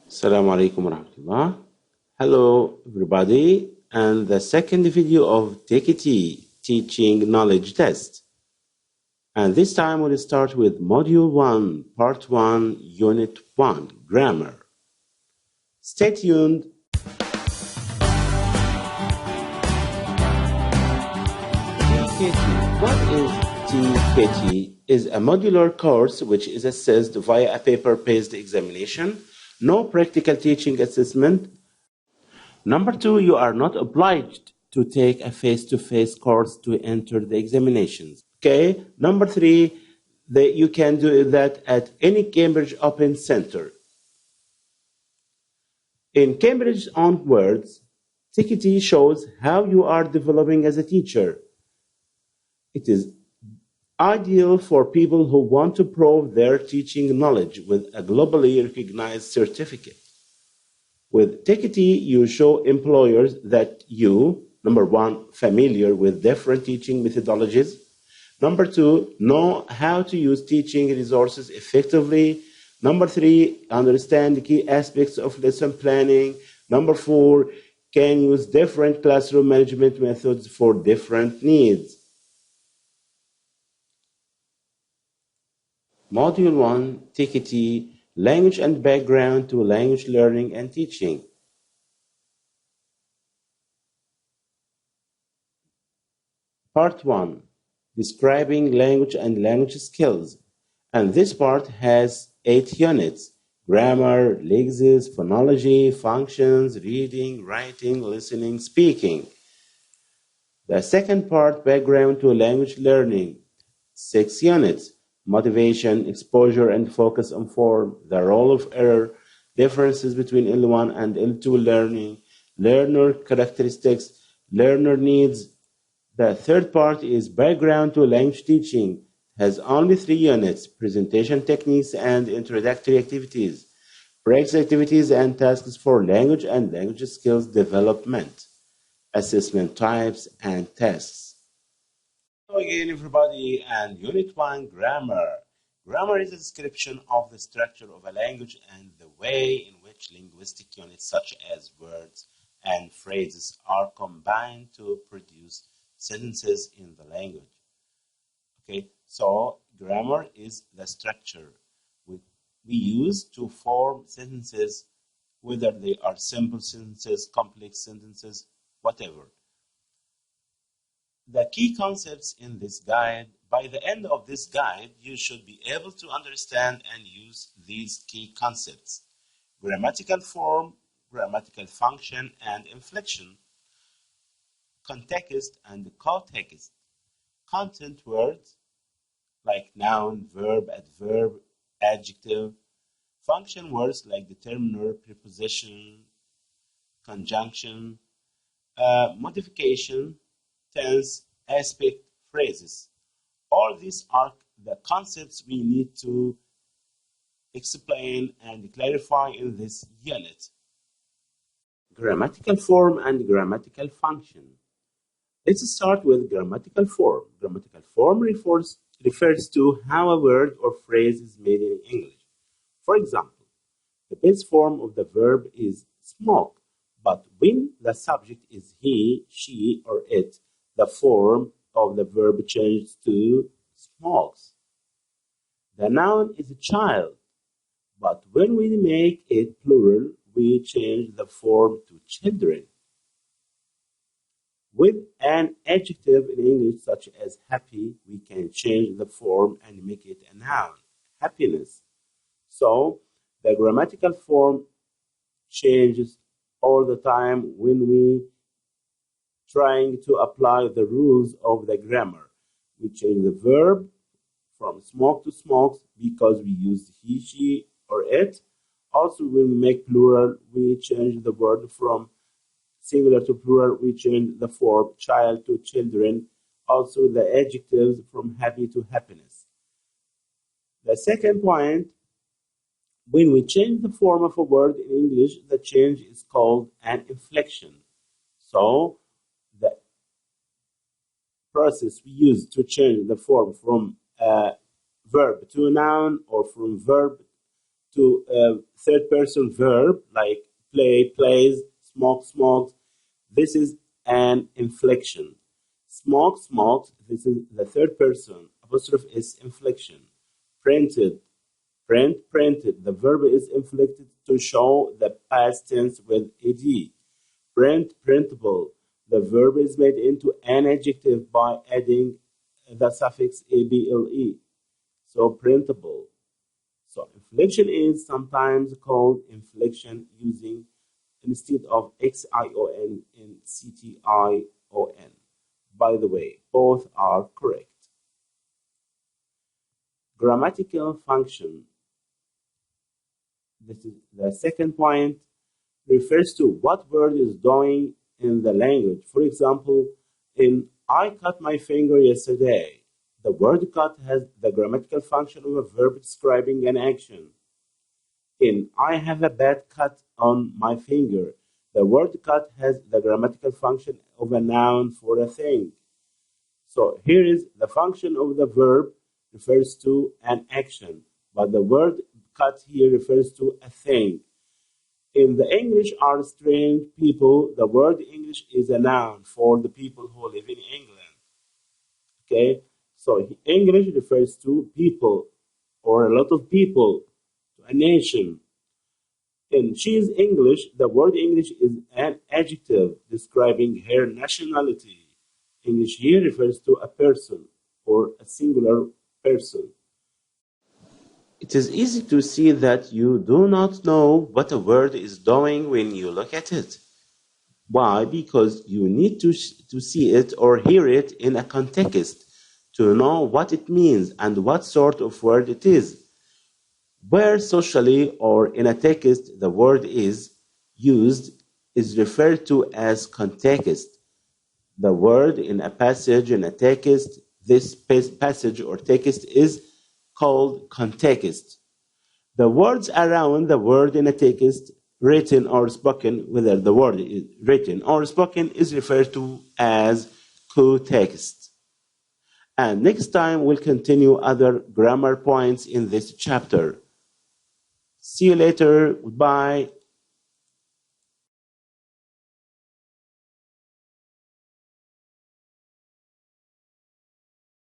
Assalamu alaikum warahmatullah. Hello everybody, and the second video of Take It Teaching Knowledge Test. And this time we'll start with Module 1, Part 1, Unit 1, Grammar. Stay tuned. TKT. What is TKT? Is a modular course which is assessed via a paper-based examination, no practical teaching assessment. Number 2, you are not obliged to take a face-to-face course to enter the examinations. Okay. Number 3, you can do that at any Cambridge Open Center. In Cambridge Onwards, TKT shows how you are developing as a teacher. It is ideal for people who want to prove their teaching knowledge with a globally recognized certificate. With TKT, you show employers that you, number 1, familiar with different teaching methodologies. Number 2, know how to use teaching resources effectively. Number 3, understand the key aspects of lesson planning. Number 4, can use different classroom management methods for different needs. Module 1, TKT, Language and Background to Language Learning and Teaching. Part 1, Describing Language and Language Skills. And this part has 8 units: grammar, lexis, phonology, functions, reading, writing, listening, speaking. The second part, Background to Language Learning, 6 units: motivation, exposure and focus on form, the role of error, differences between L1 and L2 learning, learner characteristics, learner needs. The third part is Background to Language Teaching, has only 3 units: presentation techniques and introductory activities, practice activities and tasks for language and language skills development, assessment types and tests. Hello again, everybody, and Unit 1, Grammar. Grammar is a description of the structure of a language and the way in which linguistic units such as words and phrases are combined to produce sentences in the language. Okay, so grammar is the structure we use to form sentences, whether they are simple sentences, complex sentences, whatever. The key concepts in this guide, by the end of this guide, you should be able to understand and use these key concepts: grammatical form, grammatical function and inflection, context and co-text, content words like noun, verb, adverb, adjective, function words like determiner, preposition, conjunction, modification, tense, aspect, phrases. All these are the concepts we need to explain and clarify in this unit. Grammatical form and grammatical function. Let's start with grammatical form. Grammatical form refers to how a word or phrase is made in English. For example, the base form of the verb is smoke, but when the subject is he, she, or it, the form of the verb changes to smokes. The noun is a child, but when we make it plural, we change the form to children. With an adjective in English such as happy, we can change the form and make it a noun, happiness. So the grammatical form changes all the time when we trying to apply the rules of the grammar. We change the verb from smoke to smokes because we use he, she, or it. Also, when we make plural, we change the word from singular to plural. We change the form child to children. Also, the adjectives from happy to happiness. The second point, when we change the form of a word in English, the change is called an inflection. So, the process we use to change the form from a verb to a noun or from verb to a third person verb like play, plays, smoke, smokes. This is an inflection. Smoke, smokes. This is the third person. Apostrophe is inflection. Printed, print, printed. The verb is inflected to show the past tense with ed. Print, printable. The verb is made into an adjective by adding the suffix able. So printable. So inflection is sometimes called inflection using instead of xion in ction. By the way, both are correct. Grammatical function. This is the second point, refers to what word is doing in the language. For example, in I cut my finger yesterday, the word cut has the grammatical function of a verb describing an action. In I have a bad cut on my finger, the word cut has the grammatical function of a noun for a thing. So here is the function of the verb refers to an action, but the word cut here refers to a thing. In the English are strange people, the word English is a noun for the people who live in England. Okay, so English refers to people or a lot of people, to a nation. In she is English, the word English is an adjective describing her nationality. English here refers to a person or a singular person. It is easy to see that you do not know what a word is doing when you look at it. Why? Because you need to see it or hear it in a context to know what it means and what sort of word it is. Where socially or in a text the word is used is referred to as context. The word in a passage, in a text, this passage or text is called context. The words around the word in a text, written or spoken, whether the word is written or spoken, is referred to as co-text. And next time we'll continue other grammar points in this chapter. See you later. Goodbye.